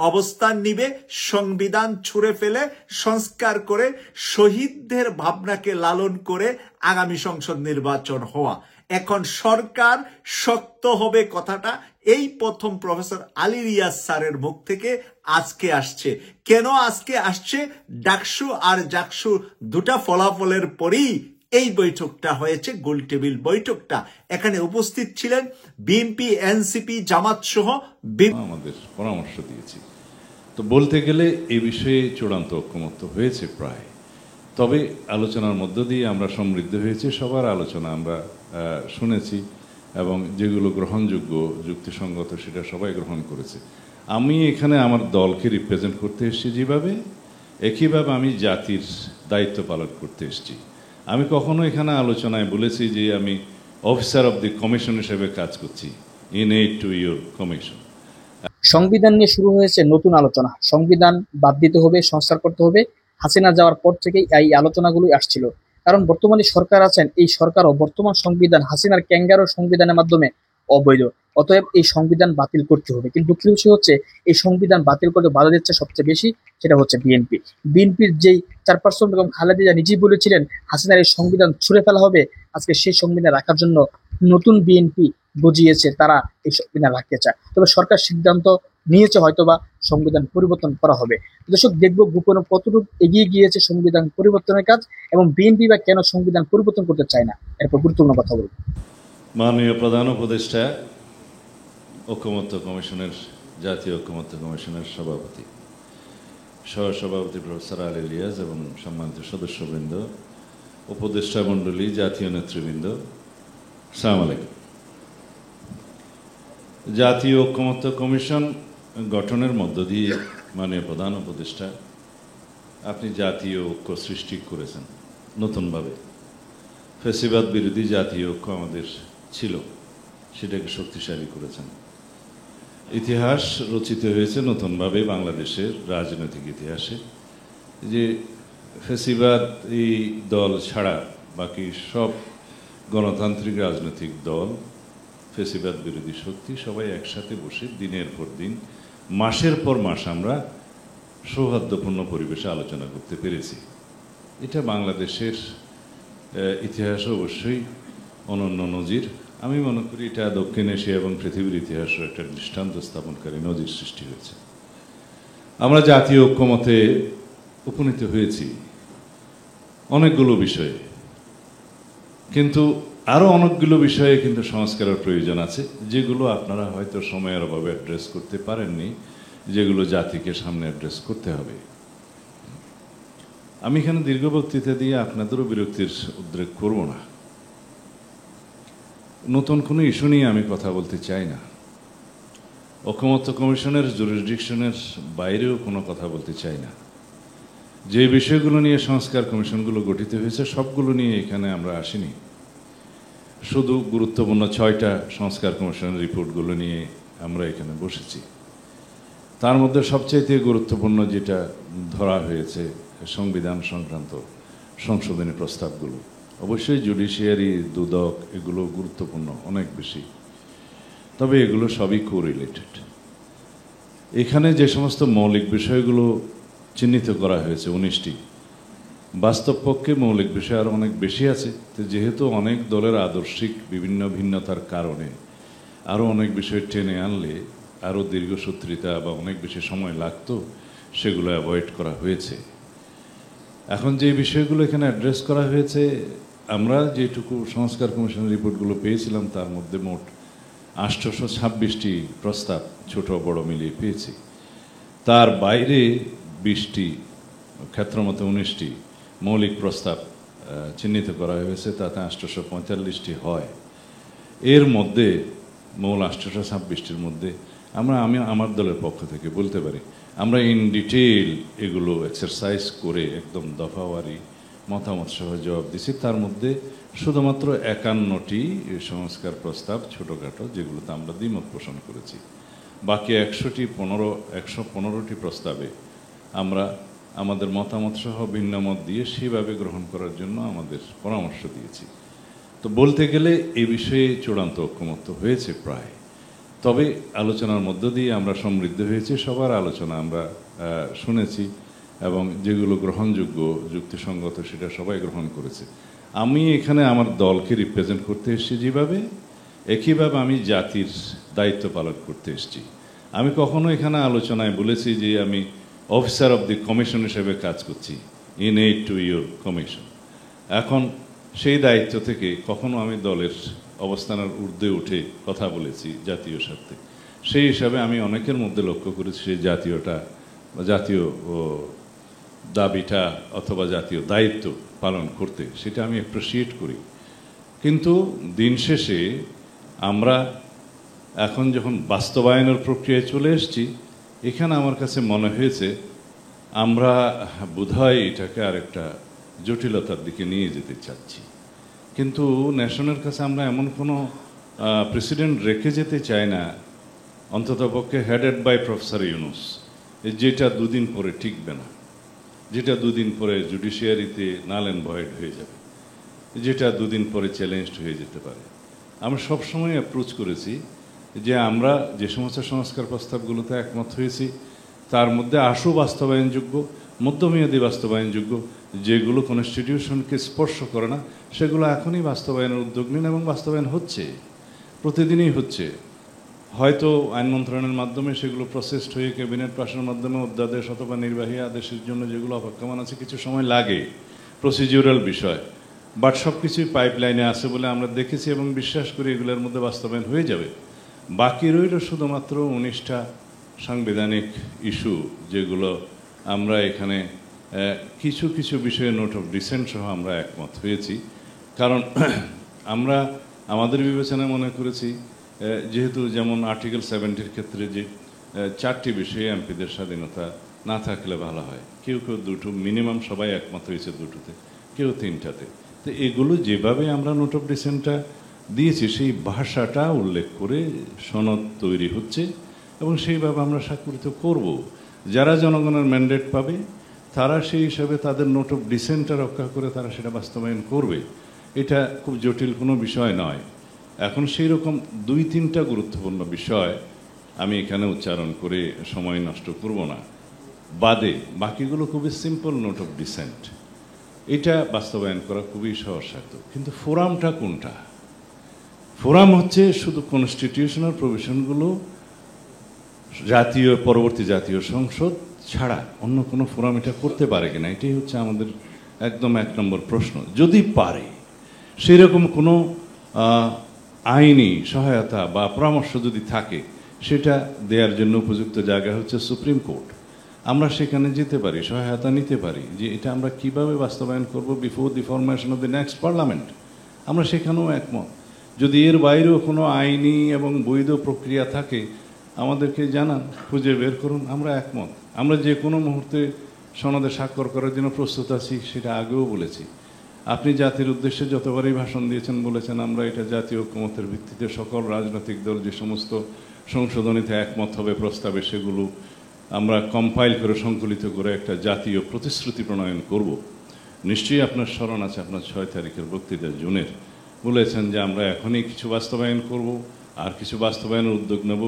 অবস্থান নিবে, সংবিধান ছুঁড়ে ফেলে সংস্কার করে শহীদদের ভাবনাকে লালন করে আগামী সংসদ নির্বাচন হওয়া। এখন সরকার শক্ত হবে কথাটা এই প্রথম প্রফেসর আলী রিয়াজ স্যারের মুখ থেকে আজকে আসছে। কেন আজকে আসছে? ডাকসু আর জাকসু দুটা ফলাফলের পরেই এই বৈঠকটা হয়েছে, গোল টেবিল বৈঠকটা। এখানে উপস্থিত ছিলেন বিএনপি, এনসিপি, জামাত সহ আমাদের পরামর্শ দিয়েছি। তো বলতে গেলে এই বিষয়ে চূড়ান্ত ঐকমত্য হয়েছে প্রায়। তবে আলোচনার মধ্য দিয়ে আমরা সমৃদ্ধ হয়েছি, সবার আলোচনা আমরা শুনেছি এবং যেগুলো গ্রহণযোগ্য যুক্তিসঙ্গত সেটা সবাই গ্রহণ করেছে। আমি এখানে আমার দলকে রিপ্রেজেন্ট করতে এসেছি যেভাবে, একইভাবে আমি জাতির দায়িত্ব পালন করতে এসেছি। আমি কখনো এখানে আলোচনায় বলেছি যে আমি অফিসার অব দি কমিশন হিসেবে কাজ করছি, in aid to your commission. সংবিধান নিয়ে শুরু হয়েছে নতুন আলোচনা। সংবিধান বাদ দিতে হবে, সংস্কার করতে হবে। হাসিনা যাওয়ার পর থেকেই এই আলোচনাগুলো আসছিল। কারণ বর্তমানে সরকার আছেন, এই সরকার ও বর্তমান সংবিধান হাসিনার ক্যাঙ্গারো সংবিধানের মাধ্যমে অবৈধ। অতএব এই সংবিধান বাতিল করতে হবে। কিন্তু দুঃখের বিষয় হচ্ছে এই সংবিধান বাতিল করতে বাধা দিচ্ছে সবচেয়ে বেশি, সেটা হচ্ছে বিএনপি। বিএনপির যেই চেয়ারপারসন বেগম খালেদা জিয়া নিজেই বলেছিলেন হাসিনার এই সংবিধান ছুঁড়ে ফেলা হবে, আজকে সেই সংবিধান রাখার জন্য নতুন বিএনপি বুঝিয়েছে তারা এই সংবিধান রাখতে চায়। তবে সরকার সিদ্ধান্ত নিয়েছে হয়তোবা সংবিধান পরিবর্তন করা হবে। দর্শক, দেখবো গোপনে কতটুকু এগিয়ে গিয়েছে সংবিধান পরিবর্তনের কাজ এবং বিএনপি বা কেন সংবিধান পরিবর্তন করতে চায় না, এরপর গুরুত্বপূর্ণ কথা বলবো। মাননীয় প্রধান উপদেষ্টা, ঐকমত্য কমিশনের, জাতীয় ঐকমত্য কমিশনের সভাপতি, সহসভাপতি প্রফেসর আলী রিয়াজ এবং সম্মানিত সদস্যবৃন্দ, উপদেষ্টা মণ্ডলী, জাতীয় নেতৃবৃন্দ, আসসালামু আলাইকুম। জাতীয় ঐকমত্য কমিশন গঠনের মধ্য দিয়ে মাননীয় প্রধান উপদেষ্টা আপনি জাতীয় ঐক্য সৃষ্টি করেছেন নতুনভাবে। ফ্যাসিবাদ বিরোধী জাতীয় ঐক্য আমাদের ছিল, সেটাকে শক্তিশালী করেছেন। ইতিহাস রচিত হয়েছে নতুনভাবে বাংলাদেশের রাজনৈতিক ইতিহাসে যে ফ্যাসিবাদ এই দল ছাড়া বাকি সব গণতান্ত্রিক রাজনৈতিক দল, ফ্যাসিবাদ বিরোধী শক্তি সবাই একসাথে বসে দিনের পর দিন, মাসের পর মাস আমরা সৌহার্দ্যপূর্ণ পরিবেশে আলোচনা করতে পেরেছি। এটা বাংলাদেশের ইতিহাসে অবশ্যই অনন্য নজির। আমি মনে করি এটা দক্ষিণ এশিয়া এবং পৃথিবীর ইতিহাসের একটা দৃষ্টান্ত স্থাপনকারী নজির সৃষ্টি হয়েছে। আমরা জাতীয় ঐক্যমতে উপনীত হয়েছি অনেকগুলো বিষয়ে, কিন্তু আরও অনেকগুলো বিষয়ে কিন্তু সংস্কারের প্রয়োজন আছে, যেগুলো আপনারা হয়তো সময়ের অভাবে অ্যাড্রেস করতে পারেননি, যেগুলো জাতিকে সামনে অ্যাড্রেস করতে হবে। আমি এখানে দীর্ঘ বক্তৃতা দিয়ে আপনাদেরও বিরক্তির উদ্রেক করব না। নতুন কোনো ইস্যু নিয়ে আমি কথা বলতে চাই না। ঐকমত্য কমিশনের জুরিসডিকশনের বাইরেও কোনো কথা বলতে চাই না। যে বিষয়গুলো নিয়ে সংস্কার কমিশনগুলো গঠিত হয়েছে সবগুলো নিয়ে এখানে আমরা আসিনি। শুধু গুরুত্বপূর্ণ 6টা সংস্কার কমিশনের রিপোর্টগুলো নিয়ে আমরা এখানে বসেছি। তার মধ্যে সবচাইতে গুরুত্বপূর্ণ যেটা ধরা হয়েছে সংবিধান সংক্রান্ত সংশোধনী প্রস্তাবগুলো। অবশ্যই জুডিশিয়ারি, দুদক এগুলো গুরুত্বপূর্ণ অনেক বেশি, তবে এগুলো সবই কোরিলেটেড। এখানে যে সমস্ত মৌলিক বিষয়গুলো চিহ্নিত করা হয়েছে 19টি, বাস্তব পক্ষে মৌলিক বিষয় আরও অনেক বেশি আছে। তো যেহেতু অনেক দলের আদর্শিক বিভিন্ন ভিন্নতার কারণে আরও অনেক বিষয় টেনে আনলে আরও দীর্ঘসূত্রিতা বা অনেক বেশি সময় লাগতো, সেগুলো অ্যাভয়েড করা হয়েছে। এখন যে বিষয়গুলো এখানে অ্যাড্রেস করা হয়েছে, আমরা যেটুকু সংস্কার কমিশনের রিপোর্টগুলো পেয়েছিলাম তার মধ্যে মোট 826টি প্রস্তাব ছোট বড় মিলিয়ে পেয়েছি। তার বাইরে 20টি, ক্ষেত্রমতো 19টি মৌলিক প্রস্তাব চিহ্নিত করা হয়েছে, তাতে 845টি হয়। এর মধ্যে মূল 826টির মধ্যে আমি আমার দলের পক্ষ থেকে বলতে পারি আমরা ইন ডিটেইল এগুলো এক্সারসাইজ করে একদম দফাওয়ারি মতামত সহ জবাব দিছি। তার মধ্যে শুধুমাত্র 51টি সংস্কার প্রস্তাব ছোটোখাটো, যেগুলোতে আমরা দ্বিমত পোষণ করেছি। বাকি 115টি প্রস্তাবে আমরা আমাদের মতামত সহ ভিন্ন মত দিয়ে সেভাবে গ্রহণ করার জন্য আমাদের পরামর্শ দিয়েছি। তো বলতে গেলে এই বিষয়ে চূড়ান্ত ঐকমত্য হয়েছে প্রায়। তবে আলোচনার মধ্য দিয়ে আমরা সমৃদ্ধ হয়েছি, সবার আলোচনা আমরা শুনেছি এবং যেগুলো গ্রহণযোগ্য যুক্তিসঙ্গত সেটা সবাই গ্রহণ করেছে। আমি এখানে আমার দলকে রিপ্রেজেন্ট করতে এসেছি যেভাবে, একইভাবে আমি জাতির দায়িত্ব পালন করতে এসেছি। আমি কখনো এখানে আলোচনায় বলেছি যে আমি অফিসার অব দি কমিশন হিসেবে কাজ করছি, in aid to your commission. এখন সেই দায়িত্ব থেকে কখনো আমি দলের অবস্থানের ঊর্ধ্বে উঠে কথা বলেছি জাতীয় স্বার্থে। সেই হিসাবে আমি অনেকের মধ্যে লক্ষ্য করেছি সেই জাতীয়টা বা জাতীয় দাবিটা অথবা জাতীয় দায়িত্ব পালন করতে, সেটা আমি অ্যাপ্রিসিয়েট করি। কিন্তু দিন শেষে আমরা এখন যখন বাস্তবায়নের প্রক্রিয়ায় চলে এসেছি, এখানে আমার কাছে মনে হয়েছে আমরা বোধহয় এটাকে আরেকটা জটিলতার দিকে নিয়ে যেতে চাচ্ছি। কিন্তু ন্যাশনের কাছে আমরা এমন কোনো প্রেসিডেন্ট রেখে যেতে চাই না, অন্ততপক্ষে হেডেড বাই প্রফেসর ইউনুস, যেটা দুদিন পরে টিকবে না, যেটা দুদিন পরে জুডিশিয়ারিতে নাল অ্যান্ড ভয়েড হয়ে যাবে, যেটা দুদিন পরে চ্যালেঞ্জড হয়ে যেতে পারে। আমরা সবসময় অ্যাপ্রোচ করেছি যে আমরা যে সমস্ত সংস্কার প্রস্তাবগুলোতে একমত হয়েছি তার মধ্যে আশু বাস্তবায়নযোগ্য, মধ্যমেয়াদী বাস্তবায়নযোগ্য, যেগুলো কনস্টিটিউশনকে স্পর্শ করে না সেগুলো এখনই বাস্তবায়নের উদ্যোগ নিন, এবং বাস্তবায়ন হচ্ছে, প্রতিদিনই হচ্ছে। হয়তো আইন মন্ত্রণালয়ের মাধ্যমে সেগুলো প্রসেসড হয়ে ক্যাবিনেট পাশের মাধ্যমে অধ্যাদেশ অথবা নির্বাহী আদেশের জন্য যেগুলো অপেক্ষমান আছে কিছু সময় লাগে, প্রসিডিউরাল বিষয়, বাট সব কিছুই পাইপলাইনে আছে বলে আমরা দেখেছি এবং বিশ্বাস করি এগুলোর মধ্যে বাস্তবায়ন হয়ে যাবে। বাকি রইল শুধুমাত্র 19টা সাংবিধানিক ইস্যু, যেগুলো আমরা এখানে কিছু কিছু বিষয়ে নোট অফ ডিসেন্ট সহ আমরা একমত হয়েছি। কারণ আমরা আমাদের বিবেচনায় মনে করেছি যেহেতু যেমন আর্টিকেল 70-র ক্ষেত্রে যে 4টি বিষয়ে এমপিদের স্বাধীনতা না থাকলে ভালো হয়, কেউ কেউ দুটো, মিনিমাম সবাই একমত হয়েছে দুটোতে, কেউ 3টাতে। তো এগুলো যেভাবে আমরা নোট অফ ডিসেন্টটা দিয়েছি সেই ভাষাটা উল্লেখ করে সনদ তৈরি হচ্ছে এবং সেইভাবে আমরা স্বাক্ষরিত করব। যারা জনগণের ম্যান্ডেট পাবে তারা সেই হিসাবে তাদের নোট অফ ডিসেন্টটা রক্ষা করে তারা সেটা বাস্তবায়ন করবে। এটা খুব জটিল কোনো বিষয় নয়। এখন সেই রকম 2-3টা গুরুত্বপূর্ণ বিষয় আমি এখানে উচ্চারণ করে সময় নষ্ট করব না, বাদে বাকিগুলো খুবই সিম্পল নোট অফ ডিসেন্ট, এটা বাস্তবায়ন করা খুবই সহজসাধ্য। কিন্তু ফোরামটা কোনটা? ফোরাম হচ্ছে শুধু কনস্টিটিউশনাল প্রভিশনগুলো পরবর্তী জাতীয় সংসদ ছাড়া অন্য কোনো ফোরাম এটা করতে পারে কিনা, এটাই হচ্ছে আমাদের একদম 1 নম্বর প্রশ্ন। যদি পারে, সেরকম কোনো আইনি সহায়তা বা পরামর্শ যদি থাকে, সেটা দেওয়ার জন্য উপযুক্ত জায়গা হচ্ছে সুপ্রিম কোর্ট। আমরা সেখানে যেতে পারি, সহায়তা নিতে পারি যে এটা আমরা কিভাবে বাস্তবায়ন করব before the formation of the next parliament. আমরা সেখানেও একমত। যদি এর বাইরেও কোনো আইনি এবং বৈধ প্রক্রিয়া থাকে আমাদেরকে জানান, খুঁজে বের করুন, আমরা একমত। আমরা যে কোনো মুহূর্তে সনদে স্বাক্ষর করার জন্য প্রস্তুত আছি, সেটা আগেও বলেছি। আপনি জাতির উদ্দেশ্যে যতবারই ভাষণ দিয়েছেন, বলেছেন আমরা এটা জাতীয় ঐকমত্যের ভিত্তিতে সকল রাজনৈতিক দল যে সমস্ত সংশোধনীতে একমত হবে প্রস্তাবে, সেগুলো আমরা কম্পাইল করে সংকলিত করে একটা জাতীয় প্রতিশ্রুতি প্রণয়ন করব। নিশ্চয়ই আপনার স্মরণ আছে আপনার 6 তারিখের বক্তৃতা জুনের বলেছেন যে আমরা এখনই কিছু বাস্তবায়ন করব, আর কিছু বাস্তবায়নের উদ্যোগ নেব,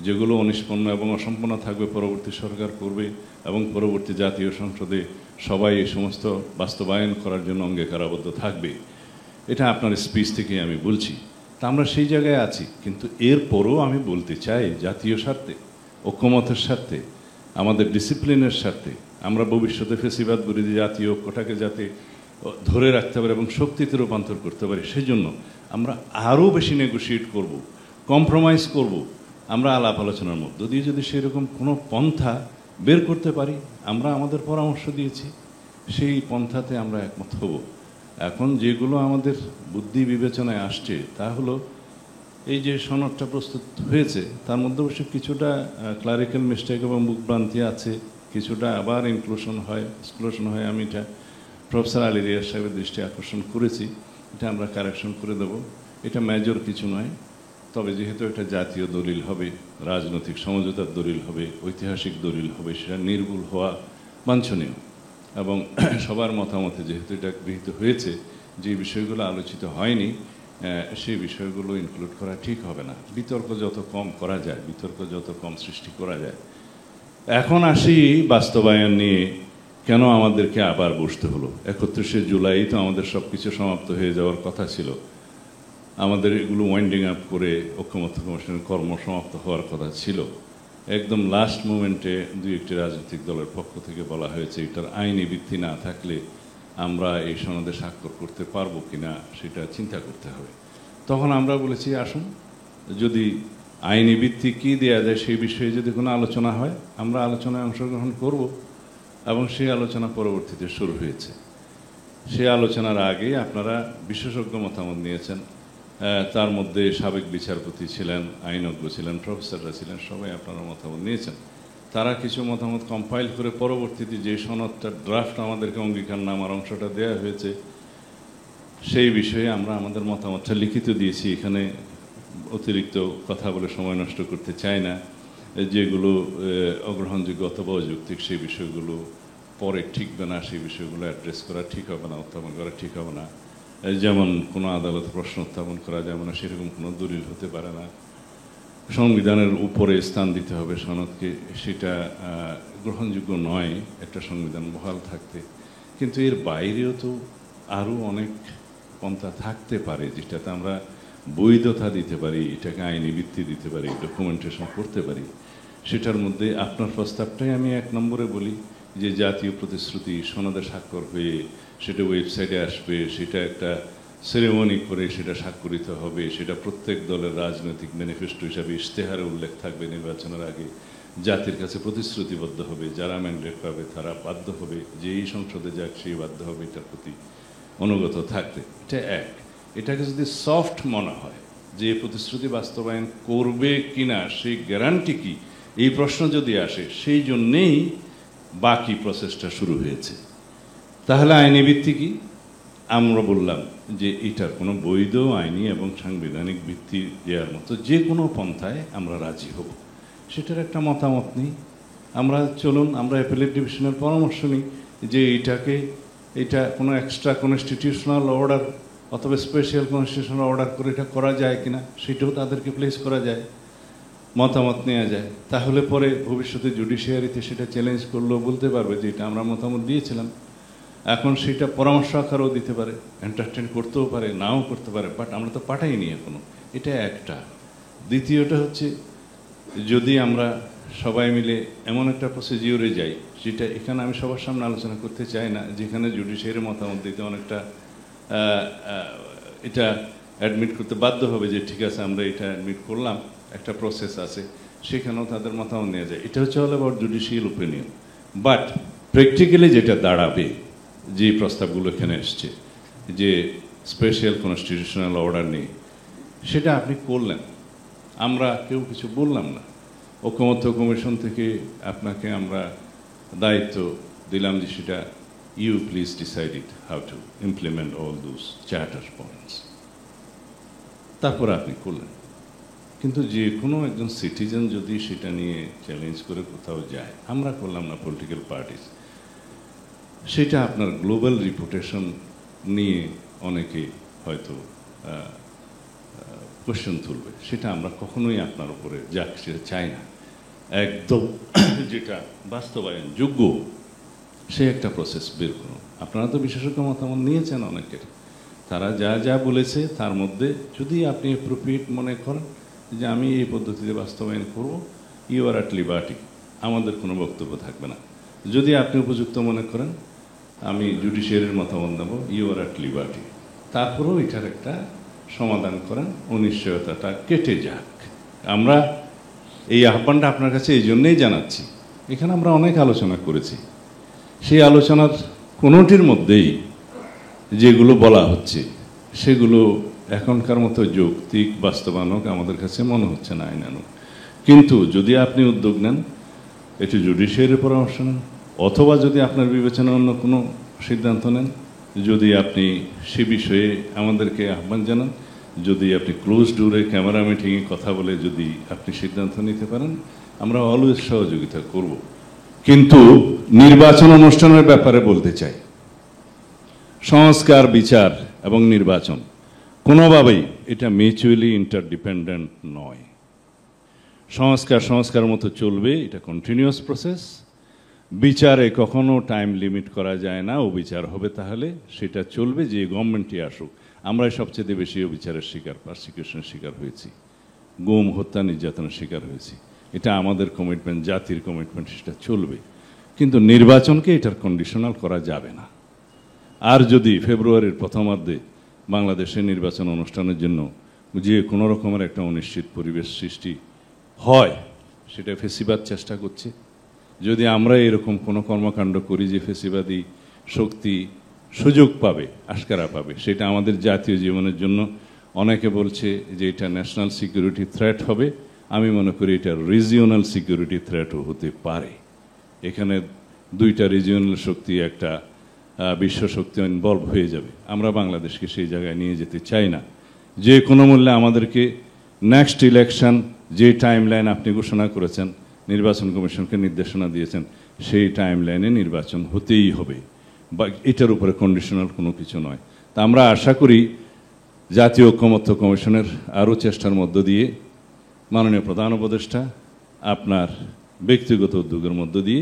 যেগুলো অনিষ্পন্ন এবং অসম্পূর্ণ থাকবে পরবর্তী সরকার করবে, এবং পরবর্তী জাতীয় সংসদে সবাই এই সমস্ত বাস্তবায়ন করার জন্য অঙ্গীকারাবদ্ধ থাকবে। এটা আপনার স্পিচ থেকে আমি বলছি। তা আমরা সেই জায়গায় আছি। কিন্তু এরপরও আমি বলতে চাই, জাতীয় স্বার্থে, ঐকমত্যের স্বার্থে, আমাদের ডিসিপ্লিনের স্বার্থে, আমরা ভবিষ্যতে ফেসিবাদ বিরোধী জাতীয় ঐক্যটাকে যাতে ধরে রাখতে পারি এবং শক্তিতে রূপান্তর করতে পারি, সেজন্য আমরা আরও বেশি নেগোশিয়েট করব, কম্প্রোমাইজ করব। আমরা আলাপ আলোচনার মধ্য দিয়ে যদি সেরকম কোনো পন্থা বের করতে পারি, আমরা আমাদের পরামর্শ দিয়েছি, সেই পন্থাতে আমরা একমত হব। এখন যেগুলো আমাদের বুদ্ধি বিবেচনায় আসছে তা হলো এই যে সনদটা প্রস্তুত হয়েছে তার মধ্যে অবশ্য কিছুটা ক্লারিক্যাল মিস্টেক এবং বুকভ্রান্তি আছে, কিছুটা আবার এক্সক্লুশন হয়। আমি এটা প্রফেসর আলী রিয়াজ সাহেবের দৃষ্টি আকর্ষণ করেছি, এটা আমরা কারেকশন করে দেব। এটা মেজর কিছু নয়, তবে যেহেতু এটা জাতীয় দলিল হবে, রাজনৈতিক সমঝোতার দলিল হবে, ঐতিহাসিক দলিল হবে, সেটা নির্ভুল হওয়া বাঞ্ছনীয়। এবং সবার মতামতে যেহেতু এটা গৃহীত হয়েছে, যে বিষয়গুলো আলোচিত হয়নি সেই বিষয়গুলো ইনক্লুড করা ঠিক হবে না। বিতর্ক যত কম করা যায়, বিতর্ক যত কম সৃষ্টি করা যায়। এখন আসি বাস্তবায়ন নিয়ে, কেন আমাদেরকে আবার বসতে হলো? 31শে জুলাই তো আমাদের সব কিছু সমাপ্ত হয়ে যাওয়ার কথা ছিল, আমাদের এগুলো ওয়াইন্ডিং আপ করে ঐকমত্য কমিশনের কর্ম সমাপ্ত হওয়ার কথা ছিল। একদম লাস্ট মোমেন্টে দুই একটি রাজনৈতিক দলের পক্ষ থেকে বলা হয়েছে এটার আইনি ভিত্তি না থাকলে আমরা এই সনদে স্বাক্ষর করতে পারবো কিনা সেটা চিন্তা করতে হবে। তখন আমরা বলেছি আসুন, যদি আইনি ভিত্তি কী দেওয়া যায় সেই বিষয়ে যদি কোনো আলোচনা হয় আমরা আলোচনায় অংশগ্রহণ করব। এবং সেই আলোচনা পরবর্তীতে শুরু হয়েছে। সেই আলোচনার আগে আপনারা বিশেষজ্ঞ মতামত নিয়েছেন, তার মধ্যে সাবেক বিচারপতি ছিলেন, আইনজ্ঞ ছিলেন, প্রফেসররা ছিলেন, সবাই আপনারা মতামত নিয়েছেন। তারা কিছু মতামত কম্পাইল করে পরবর্তীতে যে সনদটা ড্রাফট আমাদেরকে অঙ্গীকারনামার অংশটা দেওয়া হয়েছে সেই বিষয়ে আমরা আমাদের মতামতটা লিখিত দিয়েছি। এখানে অতিরিক্ত কথা বলে সময় নষ্ট করতে চাই না। যেগুলো অগ্রহণযোগ্য অথবা অযৌক্তিক সেই বিষয়গুলো পরে ঠিকবে না, সেই বিষয়গুলো অ্যাড্রেস করা ঠিক হবে না, উত্থাপন করা ঠিক হবে না। যেমন কোনো আদালতে প্রশ্ন উত্থাপন করা যাবে না, সেরকম কোনো দলিল হতে পারে না। সংবিধানের উপরে স্থান দিতে হবে সনদকে, সেটা গ্রহণযোগ্য নয় একটা সংবিধান বহাল থাকতে। কিন্তু এর বাইরেও তো আরও অনেক পন্থা থাকতে পারে যেটাতে আমরা বৈধতা দিতে পারি, এটাকে আইনি ভিত্তি দিতে পারি, ডকুমেন্টেশন করতে পারি। সেটার মধ্যে আপনার প্রস্তাবটাই আমি 1 নম্বরে বলি, যে জাতীয় প্রতিশ্রুতি সনদে স্বাক্ষর হয়ে সেটা ওয়েবসাইটে আসবে, সেটা একটা সেরেমনি করে সেটা স্বাক্ষরিত হবে, সেটা প্রত্যেক দলের রাজনৈতিক ম্যানিফেস্টো হিসাবে ইশতেহারে উল্লেখ থাকবে, নির্বাচনের আগে জাতির কাছে প্রতিশ্রুতিবদ্ধ হবে, যারা ম্যান্ডেট পাবে তারা বাধ্য হবে, যে এই সংসদে যাক সেই বাধ্য হবে এটার প্রতি অনুগত থাকতে। এটা এক। এটাকে যদি সফট মনে হয় যে প্রতিশ্রুতি বাস্তবায়ন করবে কিনা সেই গ্যারান্টি কি, এই প্রশ্ন যদি আসে, সেই জন্যেই বাকি প্রসেসটা শুরু হয়েছে। তাহলে আইনি ভিত্তি কি? আমরা বললাম যে এটার কোনো বৈধ আইনি এবং সাংবিধানিক ভিত্তি দেওয়ার মতো যে কোনো পন্থায় আমরা রাজি হব। সেটার একটা মতামত নিই আমরা। চলুন আমরা অ্যাপেলেট ডিভিশনের পরামর্শ নিই যে এটা কোনো এক্সট্রা কনস্টিটিউশনাল অর্ডার অথবা স্পেশাল কনস্টিটিউশনাল অর্ডার করে এটা করা যায় কিনা, সেটাও তাদেরকে প্লেস করা যায়, মতামত নেওয়া যায়। তাহলে পরে ভবিষ্যতে জুডিশিয়ারিতে সেটা চ্যালেঞ্জ করলেও বলতে পারবে যে এটা আমরা মতামত দিয়েছিলাম। এখন সেটা পরামর্শ আকারেও দিতে পারে, এন্টারটেন করতেও পারে, নাও করতে পারে, বাট আমরা তো পাঠাইনি এখনো। এটা একটা। দ্বিতীয়টা হচ্ছে, যদি আমরা সবাই মিলে এমন একটা প্রসিজিওরে যাই, যেটা এখানে আমি সবার সামনে আলোচনা করতে চাই না, যেখানে জুডিশিয়ারি মতামত দিতে অনেকটা এটা অ্যাডমিট করতে বাধ্য হবে যে ঠিক আছে আমরা এটা অ্যাডমিট করলাম, একটা প্রসেস আছে, সেখানেও তাদের মতামত নেওয়া যায়। এটা হচ্ছে all about judicial opinion. But practically যেটা দাঁড়াবে, যে প্রস্তাবগুলো এখানে এসছে যে স্পেশাল কনস্টিটিউশনাল অর্ডার নেই, সেটা আপনি করলেন, আমরা কেউ কিছু বললাম না। ঐকমত্য কমিশন থেকে আপনাকে আমরা দায়িত্ব দিলাম যে সেটা you please decide it how to implement all those charter points. তারপর আপনি করলেন। কিন্তু যে কোনো একজন সিটিজেন যদি সেটা নিয়ে চ্যালেঞ্জ করে কোথাও যায়, আমরা করলাম না, পলিটিক্যাল পার্টিস, সেটা আপনার গ্লোবাল রিপুটেশন নিয়ে অনেকে হয়তো কোশ্চেন তুলবে। সেটা আমরা কখনোই আপনার উপরে যাক সেটা চাই না। একদম যেটা বাস্তবায়ন যোগ্য সে একটা প্রসেস বের করুন। আপনারা তো বিশেষজ্ঞ মতামত নিয়েছেন অনেকের, তারা যা যা বলেছে তার মধ্যে যদি আপনি অ্যাপ্রোপ্রিয়েট মনে করেন যে আমি এই পদ্ধতিতে বাস্তবায়ন করব, ইউ আর অ্যাট লিবার্টি, আমাদের কোনো বক্তব্য থাকবে না। যদি আপনি উপযুক্ত মনে করেন আমি জুডিশিয়ারির মতামত নেব, ইউ আর অ্যাট লিবার্টি। তারপরেও এটার একটা সমাধান করেন, অনিশ্চয়তাটা কেটে যাক। আমরা এই আহ্বানটা আপনার কাছে এই জন্যেই জানাচ্ছি। এখানে আমরা অনেক আলোচনা করেছি, সেই আলোচনার কোনোটির মধ্যেই যেগুলো বলা হচ্ছে সেগুলো এখনকার মতো যৌক্তিক বাস্তবায়নক আমাদের কাছে মনে হচ্ছে না, আইনানুক। কিন্তু যদি আপনি উদ্যোগ নেন, এটি জুডিশিয়ারির পরামর্শ নেন, অথবা যদি আপনার বিবেচনায় অন্য কোনো সিদ্ধান্ত নেন, যদি আপনি সে বিষয়ে আমাদেরকে আহ্বান জানান, যদি আপনি ক্লোজ ডোরে ক্যামেরা মিটিংয়ে কথা বলে যদি আপনি সিদ্ধান্ত নিতে পারেন, আমরা অলওয়েজ সহযোগিতা করব। কিন্তু নির্বাচন অনুষ্ঠানের ব্যাপারে বলতে চাই, সংস্কার, বিচার এবং নির্বাচন কোনোভাবেই এটা মিউচুয়ালি ইন্টারডিপেন্ডেন্ট নয়। সংস্কার মতো চলবে, এটা কন্টিনিউয়াস প্রসেস। বিচারে কখনো টাইম লিমিট করা যায় না, অবিচার হবে তাহলে সেটা চলবে, যে গভর্নমেন্টই আসুক। আমরাই সবচেয়ে বেশি অবিচারের শিকার, পারসিকিউশনের শিকার হয়েছি, গুম, হত্যা, নির্যাতনের শিকার হয়েছি। এটা আমাদের কমিটমেন্ট, জাতির কমিটমেন্ট, সেটা চলবে। কিন্তু নির্বাচনকে এটার কন্ডিশনাল করা যাবে না। আর যদি ফেব্রুয়ারির প্রথমার্ধে বাংলাদেশে নির্বাচন অনুষ্ঠানের জন্য যে কোনো রকমের একটা অনিশ্চিত পরিবেশ সৃষ্টি হয়, সেটা ফেসিবাদ চেষ্টা করছে। যদি আমরা এরকম কোনো কর্মকাণ্ড করি যে ফেসিবাদী শক্তি সুযোগ পাবে, আশকারা পাবে, সেটা আমাদের জাতীয় জীবনের জন্য, অনেকে বলছে যে এটা ন্যাশনাল সিকিউরিটি থ্রেট হবে, আমি মনে করি এটা রিজিওনাল সিকিউরিটি থ্রেটও হতে পারে। এখানে দুইটা রিজিওনাল শক্তি, একটা বিশ্ব শক্তি ইনভলভ হয়ে যাবে। আমরা বাংলাদেশকে সেই জায়গায় নিয়ে যেতে চাই না। যে কোনো মূল্যে আমাদেরকে নেক্সট ইলেকশন, যে টাইম লাইন আপনি ঘোষণা করেছেন, নির্বাচন কমিশনকে নির্দেশনা দিয়েছেন, সেই টাইম লাইনে নির্বাচন হতেই হবে, বা এটার উপরে কন্ডিশনাল কোনো কিছু নয়। তা আমরা আশা করি জাতীয় ঐকমত্য কমিশনের আরও চেষ্টার মধ্য দিয়ে, মাননীয় প্রধান উপদেষ্টা আপনার ব্যক্তিগত উদ্যোগের মধ্য দিয়ে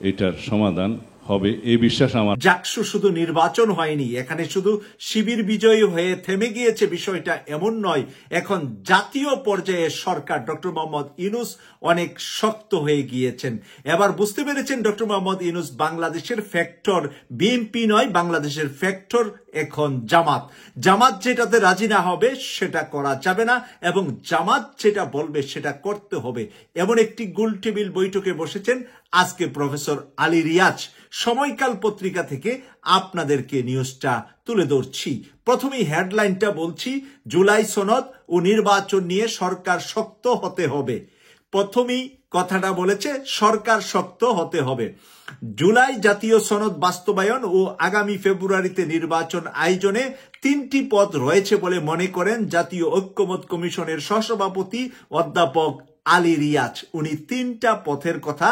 এটার সমাধান হবে, এই বিশ্বাস আমার। জাকসু শুধু নির্বাচন হয়নি, এখানে শুধু শিবির বিজয়ী হয়ে থেমে গিয়েছে বিষয়টা এমন নয়। এখন জাতীয় পর্যায়ে সরকার ডক্টর মোহাম্মদ ইউনূস অনেক শক্ত হয়ে গিয়েছেন। এবার বুঝতে পেরেছেন ডক্টর মোহাম্মদ ইউনূস বাংলাদেশের ফ্যাক্টর বিএনপি নয়, বাংলাদেশের ফ্যাক্টর এখন জামাত। জামাত যেটাতে রাজি না হবে সেটা করা যাবে না, এবং জামাত যেটা বলবে সেটা করতে হবে। এমন একটি গোল টেবিল বৈঠকে বসেছেন আজকে প্রফেসর আলী রিয়াজ। সময়কাল পত্রিকা থেকে আপনাদেরকে নিউজটা তুলে ধরছি। প্রথমেই হেডলাইনটা বলছি, জুলাই সনদ ও নির্বাচন নিয়ে সরকার শক্ত হতে হবে। প্রথমেই কথাটা বলেছে সরকার শক্ত হতে হবে। জুলাই জাতীয় সনদ বাস্তবায়ন ও আগামী ফেব্রুয়ারিতে নির্বাচন আয়োজনে 3টি পথ রয়েছে বলে মনে করেন জাতীয় ঐক্যমত্য কমিশনের সহসভাপতি অধ্যাপক আলী রিয়াজ। উনি 3টা পথের কথা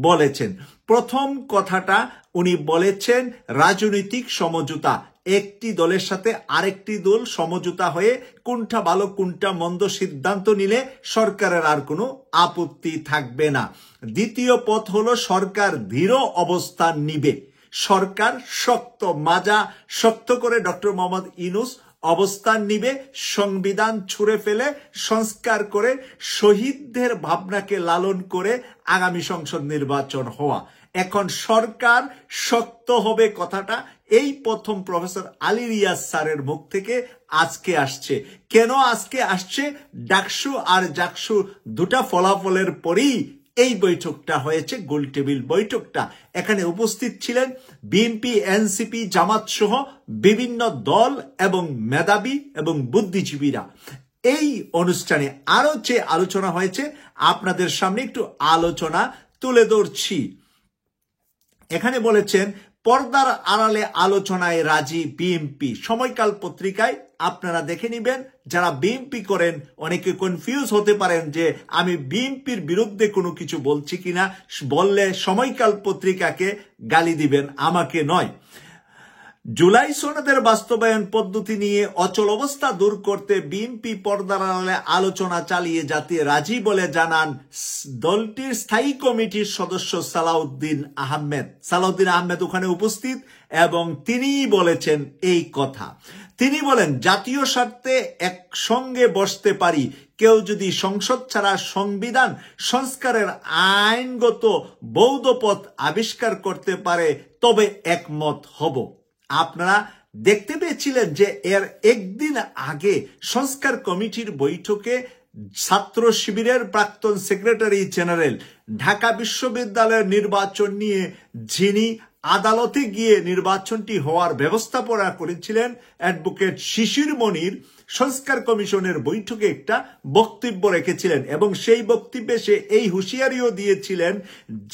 বলেছেন। প্রথম কথাটা উনি বলেছেন রাজনৈতিক সমঝোতা। একটি দলের সাথে আরেকটি দল সমঝোতা হয়ে কোনটা ভালো কোনটা মন্দ সিদ্ধান্ত নিলে সরকারের আর কোনো আপত্তি থাকবে না। দ্বিতীয় পথ হলো সরকার দৃঢ় অবস্থান নিবে। সরকার শক্ত মাজা শক্ত করে ডক্টর মোহাম্মদ ইউনূস অবস্থান নিবে, সংবিধান ছুঁড়ে ফেলে সংস্কার করে শহীদদের ভাবনাকে লালন করে আগামী সংসদ নির্বাচন হওয়া। এখন সরকার শক্ত হবে কথাটা এই প্রথম প্রফেসর আলী রিয়াজ স্যারের মুখ থেকে আজকে আসছে। কেন আজকে আসছে? ডাকসু আর জাকসু দুটা ফলাফলের পরেই এই বৈঠকটা হয়েছে, গোল টেবিল বৈঠকটা। এখানে উপস্থিত ছিলেন বিএনপি, এনসিপি, জামাত সহ বিভিন্ন দল এবং মেধাবী এবং বুদ্ধিজীবীরা। এই অনুষ্ঠানে আরো যে আলোচনা হয়েছে আপনাদের সামনে একটু আলোচনা তুলে ধরছি। এখানে বলেছেন পর্দার আড়ালে আলোচনায় রাজি বিএনপি। সময়কাল পত্রিকায় আপনারা দেখে নিবেন। যারা বিএনপি করেন অনেকে কনফিউজ হতে পারেন যে আমি বিএনপির বিরুদ্ধে কোনো কিছু বলছি কিনা, বললে সময়কাল পত্রিকাকে গালি দিবেন, আমাকে নয়। জুলাই সনদের বাস্তবায়ন পদ্ধতি নিয়ে অচল অবস্থা দূর করতে বিএনপি পর্দার আড়ালে আলোচনা চালিয়ে যেতে রাজি বলে জানান দলটির স্থায়ী কমিটির সদস্য সালাউদ্দিন আহমেদ ওখানে উপস্থিত, এবং তিনিই বলেছেন এই কথা। তিনি বলেন জাতীয় স্বার্থে একসঙ্গে বসতে পারি, কেউ যদি সংসদ ছাড়া সংবিধান সংস্কারের আইনগত বৈধ পথ আবিষ্কার করতে পারে তবে একমত হব। আপনারা দেখতে পেয়েছিলেন যে এর একদিন আগে সংস্কার কমিটির বৈঠকে ছাত্র শিবিরের প্রাক্তন সেক্রেটারি জেনারেল ঢাকা বিশ্ববিদ্যালয়ের নির্বাচন নিয়ে যিনি আদালতে গিয়ে নির্বাচনটি হওয়ার ব্যবস্থাপনা করেছিলেন অ্যাডভোকেট শিশির মনির, সংস্কার কমিশনের বৈঠকে একটা বক্তব্য রেখেছিলেন, এবং সেই বক্তব্যে সে এই হুঁশিয়ারিও দিয়েছিলেন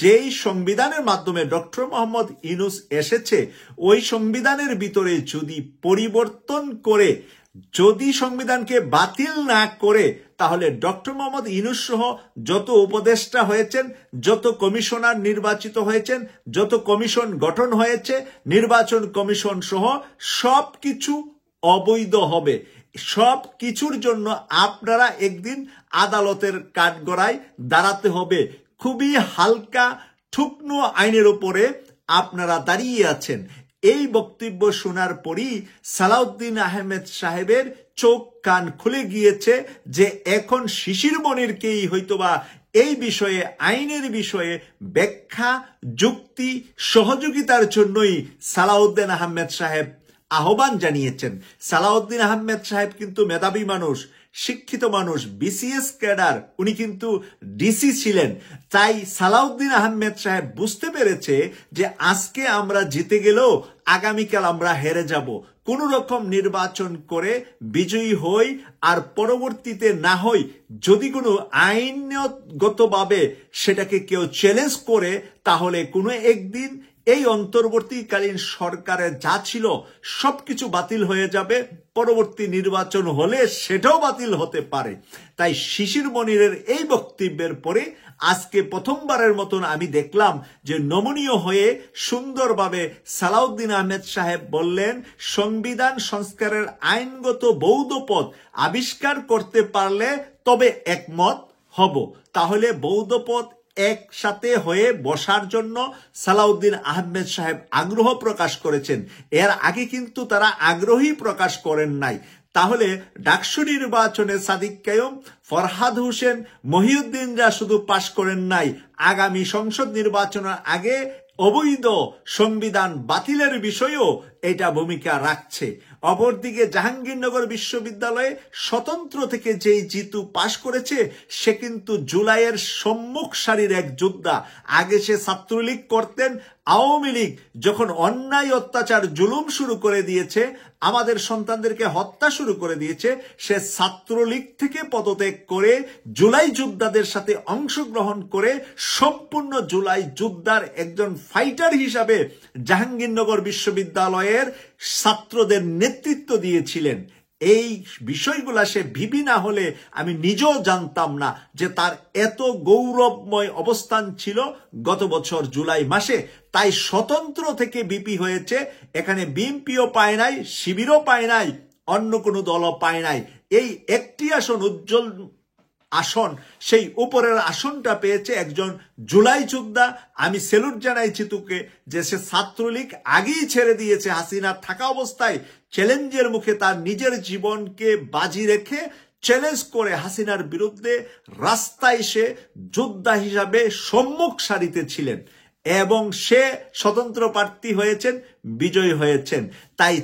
যেই সংবিধানের মাধ্যমে ডক্টর মোহাম্মদ ইউনূস এসেছে ওই সংবিধানের ভিতরে যদি পরিবর্তন করে, যদি সংবিধানকে বাতিল না করে, তাহলে ডক্টর মোহাম্মদ ইউনূস সহ যত উপদেষ্টা হয়েছেন, যত কমিশনার নির্বাচিত হয়েছেন, যত কমিশন গঠন হয়েছে, নির্বাচন কমিশন সহ সবকিছু অবৈধ হবে। সব কিছুর জন্য আপনারা একদিন আদালতের কাঠগড়ায় দাঁড়াতে হবে। খুবই হালকা ঠুকনো আইনের উপরে আপনারা দাঁড়িয়ে আছেন। এই বক্তব্য শোনার পরই সালাউদ্দিন আহমেদ সাহেবের চোখ কান খুলে গিয়েছে যে এখন শিশির মনিরকেই হয়তোবা এই বিষয়ে, আইনের বিষয়ে ব্যাখ্যা, যুক্তি, সহযোগিতার জন্যই সালাউদ্দিন আহমেদ সাহেব আহ্বান জানিয়েছেন। সালাউদ্দিন আহমেদ সাহেব কিন্তু মেধাবী মানুষ, শিক্ষিত মানুষ, বিসিএস ক্যাডার, উনি কিন্তু ডিসি ছিলেন। তাই সালাউদ্দিন আহমেদ সাহেব বুঝতে পেরেছে যে আজকে আমরা জিতে গেলেও আগামীকাল আমরা হেরে যাব। কোন রকম নির্বাচন করে বিজয়ী হই আর পরবর্তীতে না হই যদি কোনো আইনগতভাবে সেটাকে কেউ চ্যালেঞ্জ করে, তাহলে কোনো একদিন এই অন্তর্বর্তীকালীন সরকারের যা ছিল সবকিছু বাতিল হয়ে যাবে। পরবর্তী নির্বাচন হলে সেটাও বাতিল হতে পারে। তাই শিশির মনিরের এই বক্তব্যের পরে আজকে প্রথমবারের মতন আমি দেখলাম যে নমনীয় হয়ে সুন্দরভাবে সালাউদ্দিন আহমেদ সাহেব বললেন, সংবিধান সংস্কারের আইনগত বৈধ পথ আবিষ্কার করতে পারলে তবে একমত হব। তাহলে বৈধ পথ একসাথে হয়ে বসার জন্য সালাউদ্দিন আহমেদ সাহেব আগ্রহ প্রকাশ করেছেন। এর আগে কিন্তু তারা আগ্রহী প্রকাশ করেন নাই। তাহলে ডাকসু নির্বাচনে সাদিক কায়ুম, ফরহাদ হোসেন, মহিউদ্দিনরা শুধু পাশ করেন নাই, আগামী সংসদ নির্বাচনের আগে অবৈধ সংবিধান বাতিলের বিষয়েও এটা ভূমিকা রাখছে। অপরদিকে জাহাঙ্গীরনগর বিশ্ববিদ্যালয়ে স্বতন্ত্র থেকে যেই জিতু পাশ করেছে সে কিন্তু জুলাইয়ের সম্মুখ সারির এক যোদ্ধা। আগে সে ছাত্রলীগ করতেন, আওয়ামী লীগ যখন অন্যায় অত্যাচার জুলুম শুরু করে দিয়েছে, আমাদের সন্তানদেরকে হত্যা শুরু করে দিয়েছে, সে ছাত্রলীগ থেকে পদত্যাগ করে জুলাই যোদ্ধাদের সাথে অংশগ্রহণ করে সম্পূর্ণ জুলাই যোদ্ধার একজন ফাইটার হিসাবে জাহাঙ্গীরনগর বিশ্ববিদ্যালয়ের ছাত্রদের নেতৃত্ব দিয়েছিলেন। এই বিষয়গুলা সে ভিপি না হলে আমি নিজেও জানতাম না যে তার এত গৌরবময় অবস্থান ছিল গত বছর জুলাই মাসে। তাই স্বতন্ত্র থেকে ভিপি হয়েছে। এখানে বিএনপিও পায় নাই, শিবিরও পায় নাই, অন্য কোনো দলও পায় নাই। এই একটি আসন, উজ্জ্বল আসন, সেই উপরের আসনটা পেয়েছে একজন জুলাই যোদ্ধা। আমি সেলুট জানাই জিতুকে যে সে ছাত্রলীগ আগেই ছেড়ে দিয়েছে। হাসিনা থাকা অবস্থায় চ্যালেঞ্জের মুখে তার নিজের জীবনকে বাজি রেখে চ্যালেঞ্জ করে হাসিনার বিরুদ্ধে রাস্তায় সে যোদ্ধা হিসাবে সম্মুখ সারিতে ছিলেন এবং সে স্বতন্ত্র প্রার্থী হয়েছেন, বিজয়ী হয়েছেন। তাই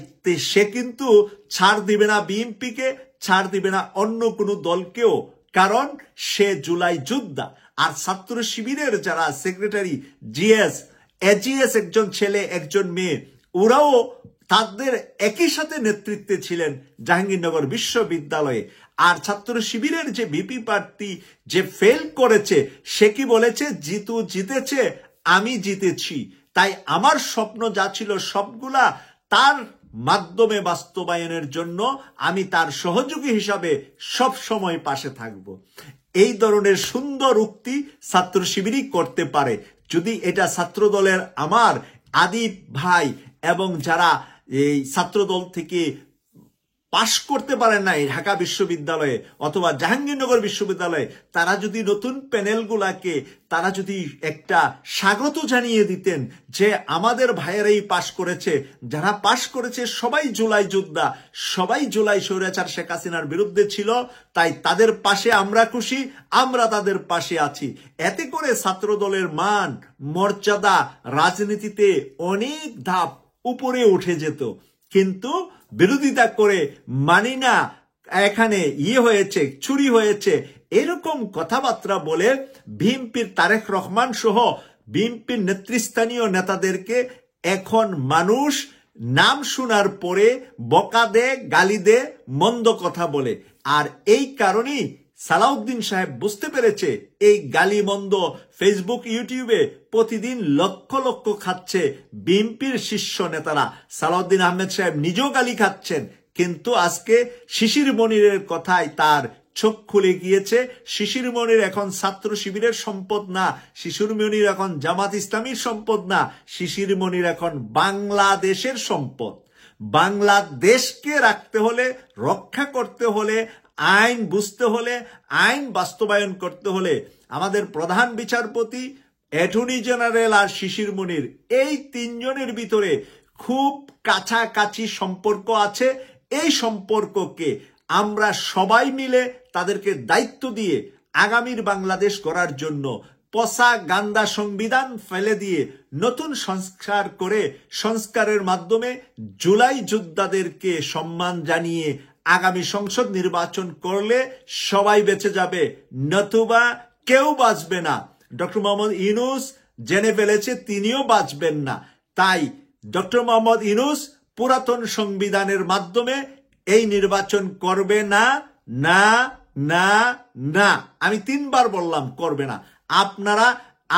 সে কিন্তু ছাড় দিবে না বিএনপিকে, ছাড় দিবে না অন্য কোনো দলকেও, কারণ সে জুলাই যোদ্ধা। আর ছাত্র শিবিরের যারা সেক্রেটারি, জিএস, এজিএস, একজন ছেলে একজন মেয়ে, ওরাও তাদের একই সাথে নেতৃত্বে ছিলেন জাহাঙ্গীরনগর বিশ্ববিদ্যালয়ে। আর ছাত্র শিবিরের যে ভিপি প্রার্থী যে ফেল করেছে, সে কি বলেছে, জিতু জিতেছে, আমি জিতেছি, তাই আমার স্বপ্ন যা ছিল সবগুলা তার মাধ্যমে বাস্তবায়নের জন্য আমি তার সহযোগী হিসাবে সব সময় পাশে থাকব। এই ধরনের সুন্দর উক্তি ছাত্র শিবিরই করতে পারে। যদি এটা ছাত্রদলের আমার আদিব ভাই এবং যারা এই ছাত্রদল থেকে পাশ করতে পারেন নাই ঢাকা বিশ্ববিদ্যালয়ে অথবা জাহাঙ্গীরনগর বিশ্ববিদ্যালয়ে, তারা যদি নতুন প্যানেলগুলাকে তারা যদি একটা স্বাগত জানিয়ে দিতেন যে আমাদের ভাইয়েরাই পাশ করেছে, যারা পাশ করেছে সবাই জুলাই যোদ্ধা, সবাই জুলাই স্বৈরাচার শেখ হাসিনার বিরুদ্ধে ছিল, তাই তাদের পাশে আমরা খুশি, আমরা তাদের পাশে আছি। এতে করে ছাত্রদলের মান মর্যাদা রাজনীতিতে অনেক ধাপ উপরে উঠে যেত। কিন্তু বিরোধিতা করে মানি না, এখানে হয়েছে, চুরি হয়েছে, এরকম কথাবার্তা বলে বিএনপির তারেক রহমান সহ বিএনপির নেতৃস্থানীয় নেতাদেরকে এখন মানুষ নাম শোনার পরে বকা দে, গালি দে, মন্দ কথা বলে। আর এই কারণেই সালাউদ্দিন সাহেব বুঝতে পেরেছে এই গালি মন্দ ফেসবুক, ইউটিউবে প্রতিদিন লক্ষ লক্ষ খাচ্ছে বিএনপির শীর্ষ নেতারা। সালাউদ্দিন আহমেদ সাহেব নিজেও গালি খাচ্ছেন, কিন্তু আজকে শিশির মনিরের কথায় তার চোখ খুলে গিয়েছে। শিশির মনির এখন ছাত্র শিবিরের সম্পদ না, শিশির মনির এখন জামাত ইসলামীর সম্পদ না, শিশির মনির এখন বাংলাদেশের সম্পদ। বাংলাদেশকে রাখতে হলে, রক্ষা করতে হলে, আইন বুঝতে হলে, আইন বাস্তবায়ন করতে হলে আমাদের প্রধান বিচারপতি, অ্যাটর্নি জেনারেল আর শিশির মুনির এই তিনজনের ভিতরে খুব কাছাকাছি সম্পর্ক আছে। এই সম্পর্ককে আমরা সবাই মিলে তাদেরকে দায়িত্ব দিয়ে আগামীর বাংলাদেশ গড়ার জন্য পচা গান্দা সংবিধান ফেলে দিয়ে নতুন সংস্কার করে, সংস্কারের মাধ্যমে জুলাই যোদ্ধাদেরকে সম্মান জানিয়ে আগামী সংসদ নির্বাচন করলে সবাই বেঁচে যাবে, নতুবা কেউ বাঁচবে না। ডক্টর মোহাম্মদ ইউনূস জেনে ফেলেছে তিনিও বাঁচবেন না। তাই ডক্টর মোহাম্মদ ইউনূস পুরাতন সংবিধানের মাধ্যমে এই নির্বাচন করবে না, না, না, না। আমি 3 বার বললাম করবে না। আপনারা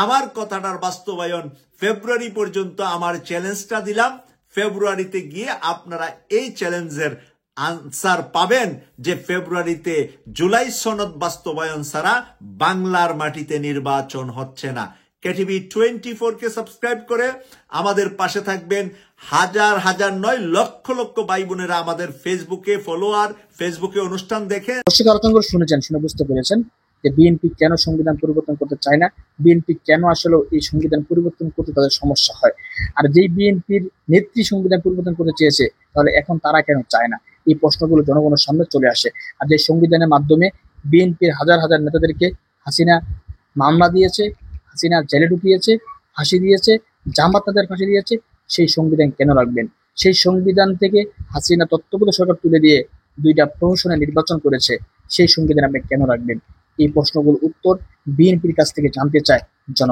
আমার কথাটার বাস্তবায়ন ফেব্রুয়ারি পর্যন্ত আমার চ্যালেঞ্জটা দিলাম। ফেব্রুয়ারিতে গিয়ে আপনারা এই চ্যালেঞ্জের আনসার পাবেন যে ফেব্রুয়ারিতে জুলাই সনদ বাস্তবায়ন ছাড়া বাংলার মাটিতে নির্বাচন হচ্ছে না। কেটিভি 24 কে সাবস্ক্রাইব করে আমাদের পাশে থাকবেন। হাজার হাজার নয়, লক্ষ লক্ষ ভাই বোনেরা আমাদের ফেসবুকে ফলোয়ার, ফেসবুকে অনুষ্ঠান দেখে দর্শক আলোচনাগুলো শুনেছেন, শুনে বুঝতে পেরেছেন যে বিএনপি কেন সংবিধান পরিবর্তন করতে চায় না, বিএনপি কেন আসলে এই সংবিধান পরিবর্তন করতে তাদের সমস্যা হয়। আর যেই বিএনপির নেত্রী সংবিধান পরিবর্তন করতে চেয়েছে, তাহলে এখন তারা কেন চায় না, এই প্রশ্নগুলো জনগণের সামনে চলে আসে। আর যে সংবিধানের মাধ্যমে বিএনপির হাজার হাজার নেতাদেরকে হাসিনা মামলা দিয়েছে, হাসিনা জেলে ঢুকিয়েছে, ফাঁসি দিয়েছে, জামাত তাদের ফাঁসি দিয়েছে, সেই সংবিধান কেন রাখবেন? সেই সংবিধান থেকে হাসিনা তত্ত্বাবধায়ক সরকার তুলে দিয়ে 2টা প্রহসনে নির্বাচন করেছে, সেই সংবিধান আপনি কেন রাখবেন? এই প্রশ্নগুলোর উত্তর বিএনপির কাছ থেকে জানতে চায় জনগণ।